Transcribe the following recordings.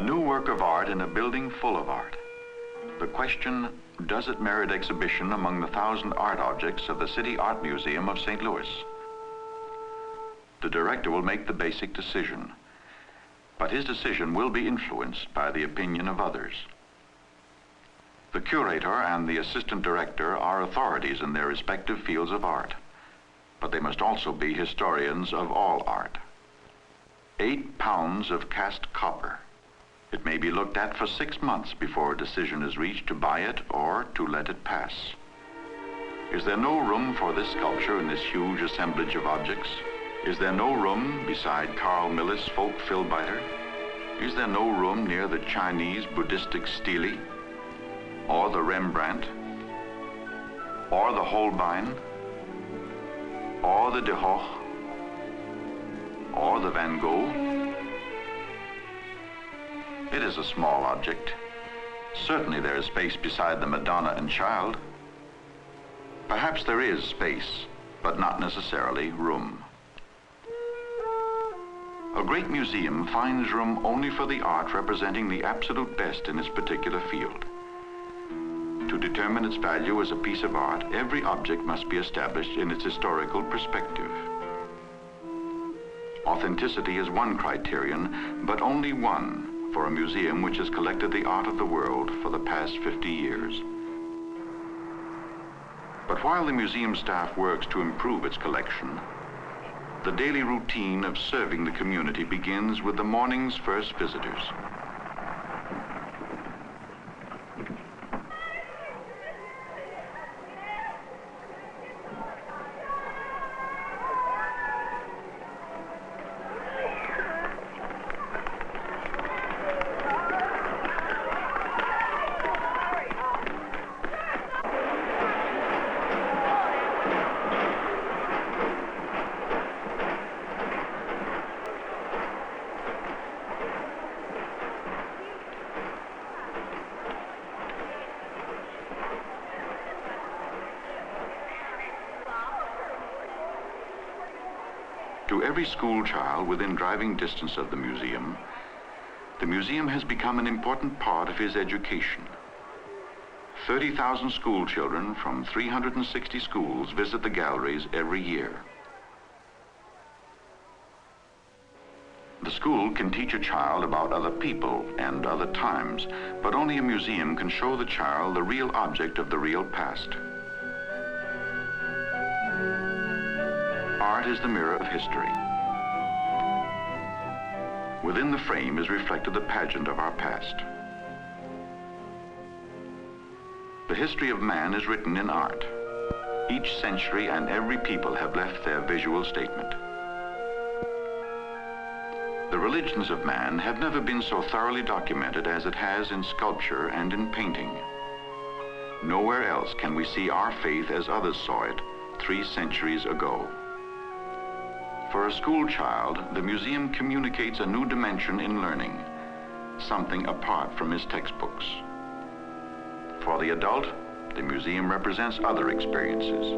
A new work of art in a building full of art. The question, does it merit exhibition among the 1,000 art objects of the City Art Museum of St. Louis? The director will make the basic decision, but his decision will be influenced by the opinion of others. The curator and the assistant director are authorities in their respective fields of art, but they must also be historians of all art. 8 pounds of cast copper. It may be looked at for 6 months before a decision is reached to buy it or to let it pass. Is there no room for this sculpture in this huge assemblage of objects? Is there no room beside Carl Millis' folk Fillbiter? Is there no room near the Chinese Buddhistic stele? Or the Rembrandt? Or the Holbein? Or the De Hoch? Or the Van Gogh? It is a small object. Certainly there is space beside the Madonna and Child. Perhaps there is space, but not necessarily room. A great museum finds room only for the art representing the absolute best in its particular field. To determine its value as a piece of art, every object must be established in its historical perspective. Authenticity is one criterion, but only one, for a museum which has collected the art of the world for the past 50 years. But while the museum staff works to improve its collection, the daily routine of serving the community begins with the morning's first visitors. To every school child within driving distance of the museum has become an important part of his education. 30,000 school children from 360 schools visit the galleries every year. The school can teach a child about other people and other times, but only a museum can show the child the real object of the real past. Art is the mirror of history. Within the frame is reflected the pageant of our past. The history of man is written in art. Each century and every people have left their visual statement. The religions of man have never been so thoroughly documented as it has in sculpture and in painting. Nowhere else can we see our faith as others saw it 3 centuries ago. For a school child, the museum communicates a new dimension in learning, something apart from his textbooks. For the adult, the museum represents other experiences.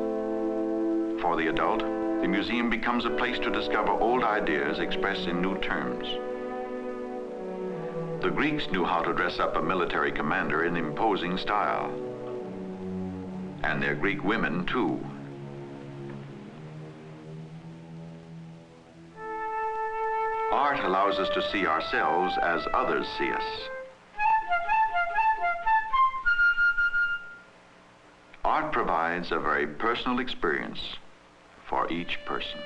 For the adult, the museum becomes a place to discover old ideas expressed in new terms. The Greeks knew how to dress up a military commander in imposing style. And their Greek women, too. Art allows us to see ourselves as others see us. Art provides a very personal experience for each person.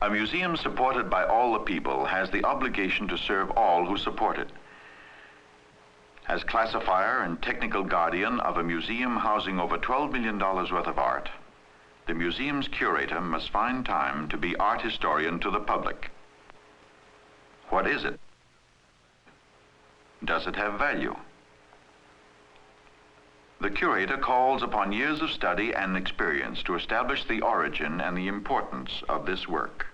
A museum supported by all the people has the obligation to serve all who support it. As classifier and technical guardian of a museum housing over $12 million worth of art, the museum's curator must find time to be art historian to the public. What is it? Does it have value? The curator calls upon years of study and experience to establish the origin and the importance of this work.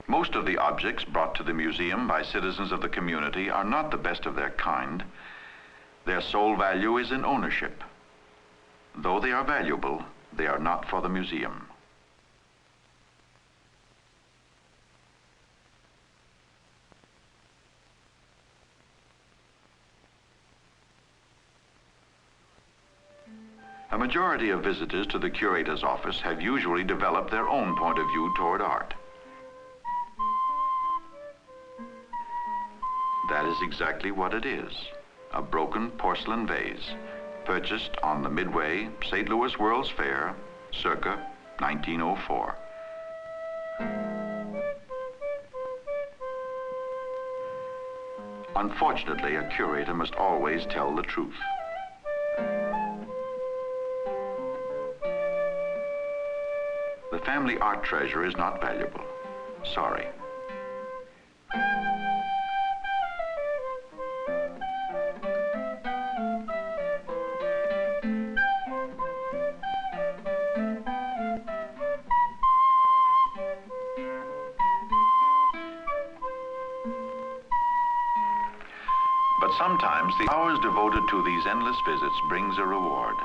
Most of the objects brought to the museum by citizens of the community are not the best of their kind. Their sole value is in ownership. Though they are valuable, they are not for the museum. A majority of visitors to the curator's office have usually developed their own point of view toward art. That is exactly what it is, a broken porcelain vase, purchased on the Midway St. Louis World's Fair, circa 1904. Unfortunately, a curator must always tell the truth. The family art treasure is not valuable. Sorry. But sometimes the hours devoted to these endless visits brings a reward.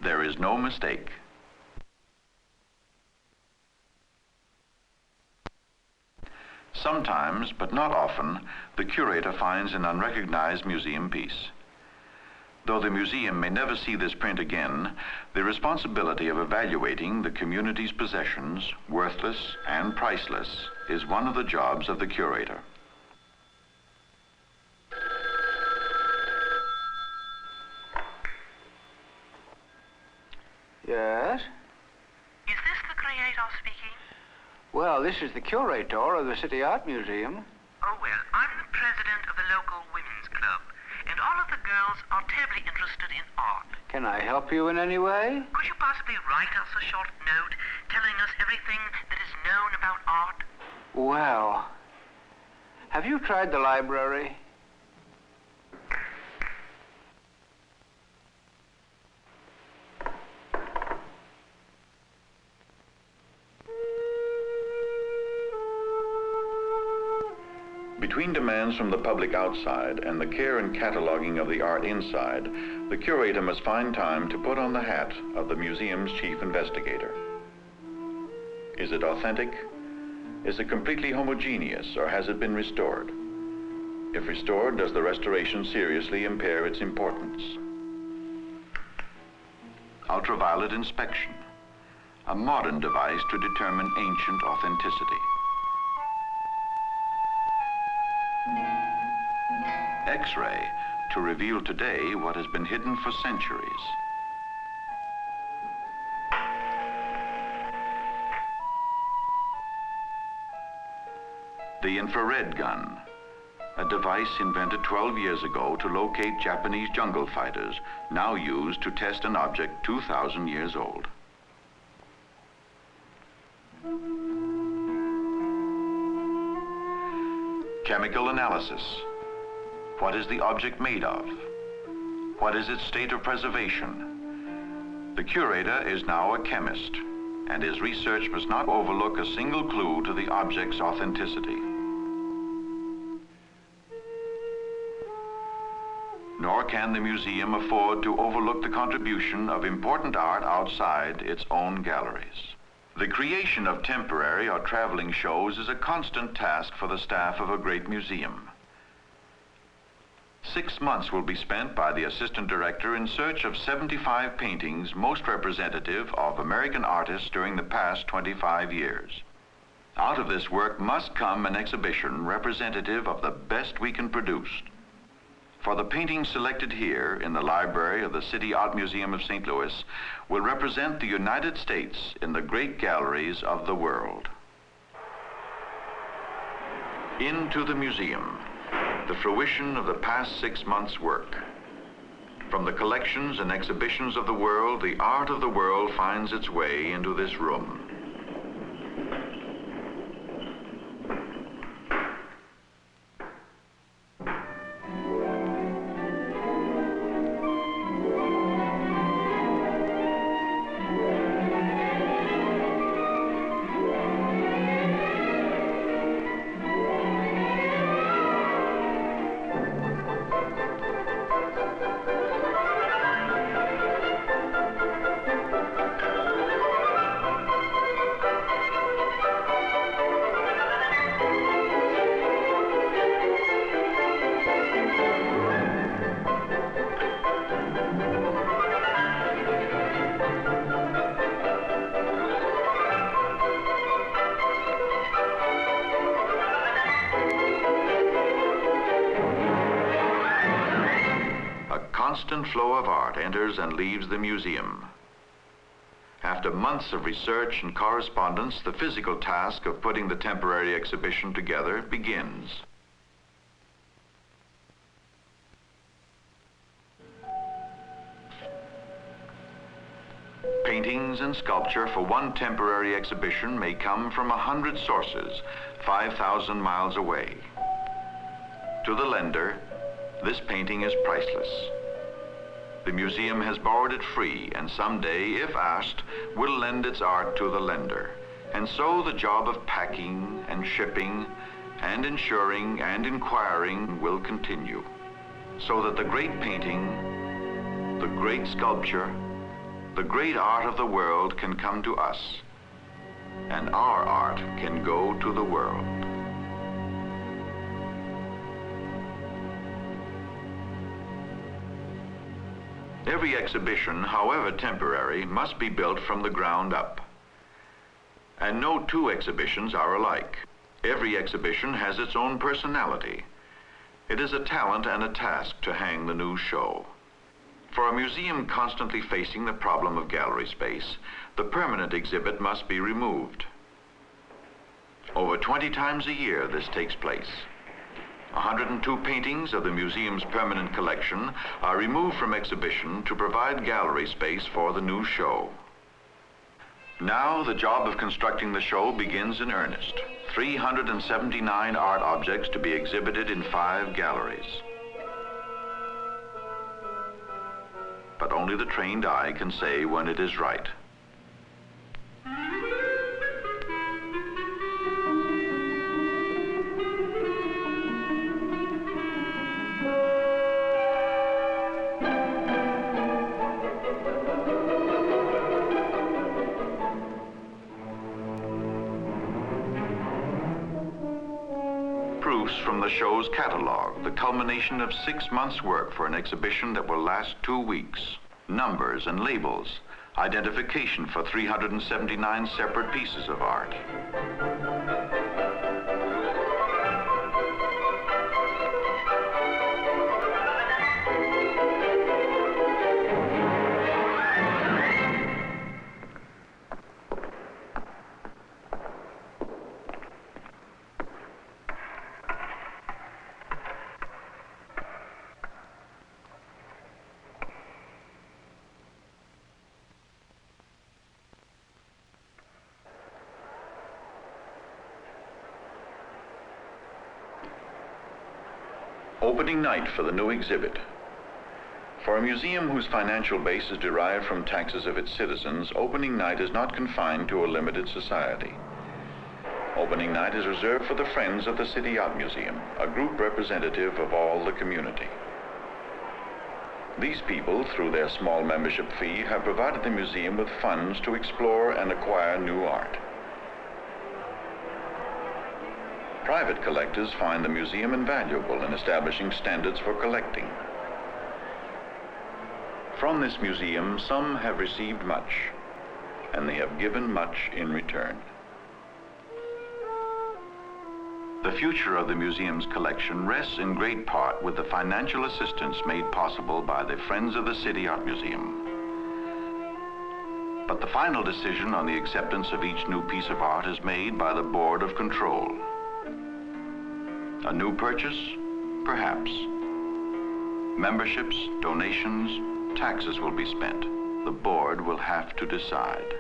There is no mistake. Sometimes, but not often, the curator finds an unrecognized museum piece. Though the museum may never see this print again, the responsibility of evaluating the community's possessions, worthless and priceless, is one of the jobs of the curator. Yes? Is this the curator speaking? Well, this is the curator of the City Art Museum. Oh, well, I'm the president of the local women's club, and all of the girls are terribly interested in art. Can I help you in any way? Could you possibly write us a short note telling us everything that is known about art? Well, have you tried the library? Between demands from the public outside and the care and cataloging of the art inside, the curator must find time to put on the hat of the museum's chief investigator. Is it authentic? Is it completely homogeneous, or has it been restored? If restored, does the restoration seriously impair its importance? Ultraviolet inspection, a modern device to determine ancient authenticity. X-ray, to reveal today what has been hidden for centuries. The infrared gun, a device invented 12 years ago to locate Japanese jungle fighters, now used to test an object 2,000 years old. Chemical analysis. What is the object made of? What is its state of preservation? The curator is now a chemist, and his research must not overlook a single clue to the object's authenticity. Nor can the museum afford to overlook the contribution of important art outside its own galleries. The creation of temporary or traveling shows is a constant task for the staff of a great museum. 6 months will be spent by the assistant director in search of 75 paintings most representative of American artists during the past 25 years. Out of this work must come an exhibition representative of the best we can produce. For the paintings selected here in the library of the City Art Museum of St. Louis will represent the United States in the great galleries of the world. Into the museum, the fruition of the past 6 months' work. From the collections and exhibitions of the world, the art of the world finds its way into this room. A constant flow of art enters and leaves the museum. After months of research and correspondence, the physical task of putting the temporary exhibition together begins. Paintings and sculpture for one temporary exhibition may come from 100 sources, 5,000 miles away. To the lender, this painting is priceless. The museum has borrowed it free, and someday, if asked, will lend its art to the lender. And so the job of packing and shipping and insuring and inquiring will continue, so that the great painting, the great sculpture, the great art of the world can come to us, and our art can go to the world. Every exhibition, however temporary, must be built from the ground up. And no two exhibitions are alike. Every exhibition has its own personality. It is a talent and a task to hang the new show. For a museum constantly facing the problem of gallery space, the permanent exhibit must be removed. Over 20 times a year this takes place. 102 paintings of the museum's permanent collection are removed from exhibition to provide gallery space for the new show. Now the job of constructing the show begins in earnest. 379 art objects to be exhibited in 5 galleries. But only the trained eye can say when it is right. Proofs from the show's catalog, the culmination of 6 months' work for an exhibition that will last 2 weeks. Numbers and labels, identification for 379 separate pieces of art. Opening night for the new exhibit. For a museum whose financial base is derived from taxes of its citizens, opening night is not confined to a limited society. Opening night is reserved for the friends of the City Art Museum, a group representative of all the community. These people, through their small membership fee, have provided the museum with funds to explore and acquire new art. Private collectors find the museum invaluable in establishing standards for collecting. From this museum, some have received much, and they have given much in return. The future of the museum's collection rests in great part with the financial assistance made possible by the Friends of the City Art Museum. But the final decision on the acceptance of each new piece of art is made by the Board of Control. A new purchase? Perhaps. Memberships, donations, taxes will be spent. The board will have to decide.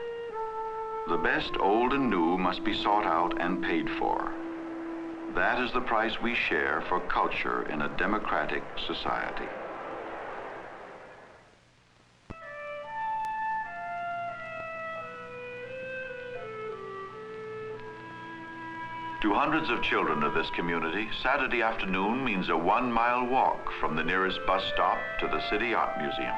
The best old and new must be sought out and paid for. That is the price we share for culture in a democratic society. To hundreds of children of this community, Saturday afternoon means a 1-mile walk from the nearest bus stop to the City Art Museum.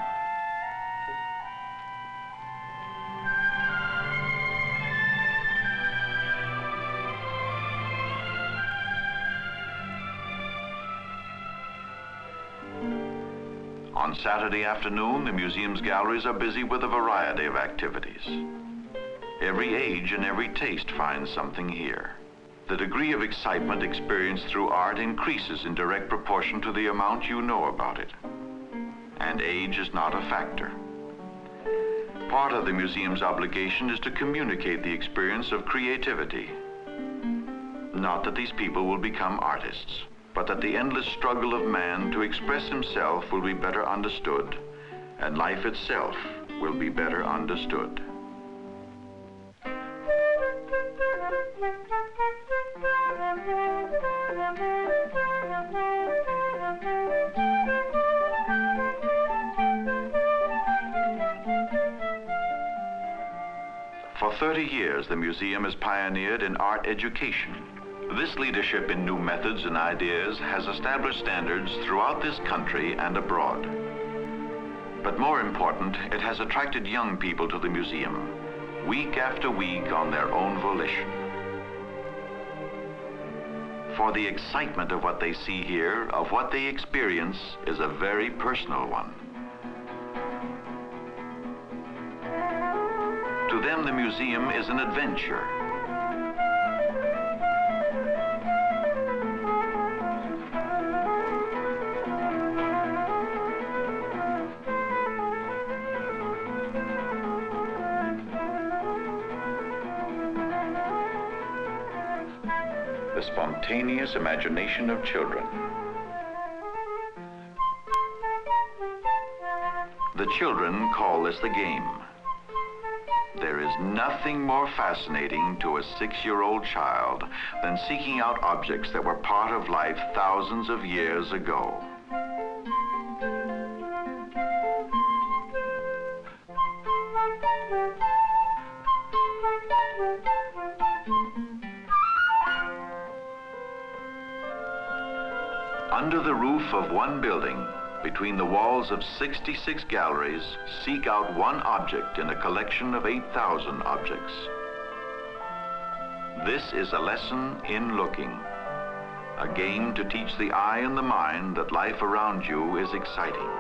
On Saturday afternoon, the museum's galleries are busy with a variety of activities. Every age and every taste finds something here. The degree of excitement experienced through art increases in direct proportion to the amount you know about it. And age is not a factor. Part of the museum's obligation is to communicate the experience of creativity. Not that these people will become artists, but that the endless struggle of man to express himself will be better understood, and life itself will be better understood. For 30 years, the museum has pioneered in art education. This leadership in new methods and ideas has established standards throughout this country and abroad. But more important, it has attracted young people to the museum, week after week on their own volition. For the excitement of what they see here, of what they experience, is a very personal one. To them, the museum is an adventure. The spontaneous imagination of children. The children call this the game. There is nothing more fascinating to a 6-year-old child than seeking out objects that were part of life thousands of years ago. Under the roof of one building, between the walls of 66 galleries, seek out one object in a collection of 8,000 objects. This is a lesson in looking, a game to teach the eye and the mind that life around you is exciting.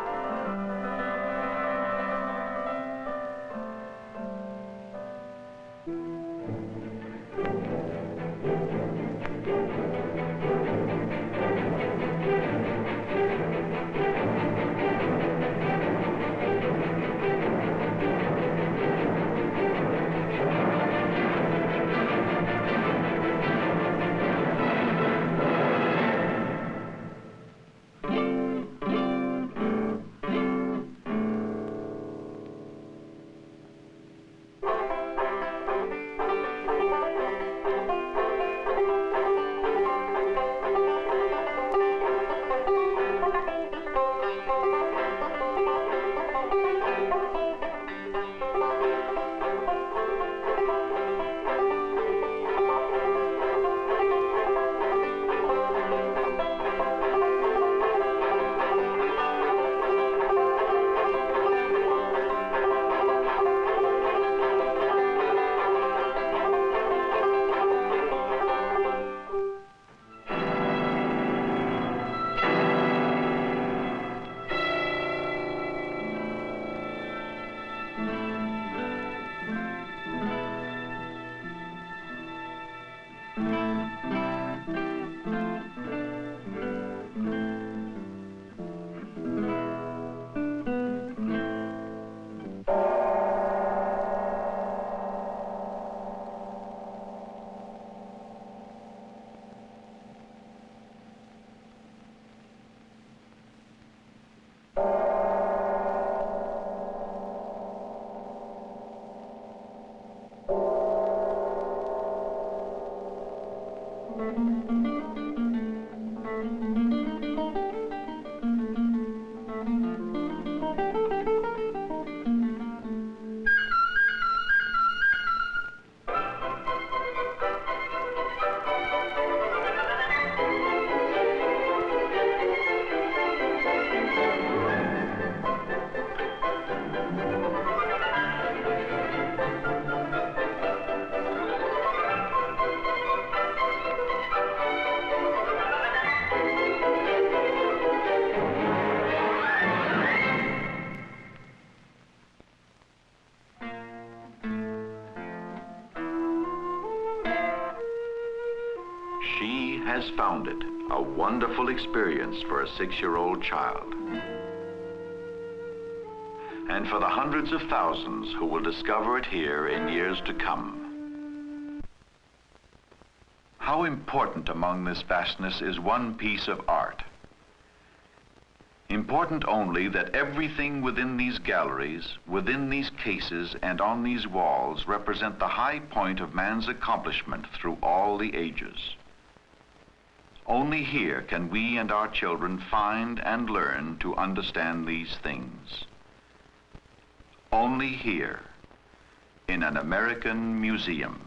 She has found it, a wonderful experience for a 6-year-old child. And for the hundreds of thousands who will discover it here in years to come. How important among this vastness is one piece of art. Important only that everything within these galleries, within these cases, and on these walls represent the high point of man's accomplishment through all the ages. Only here can we and our children find and learn to understand these things. Only here, in an American museum.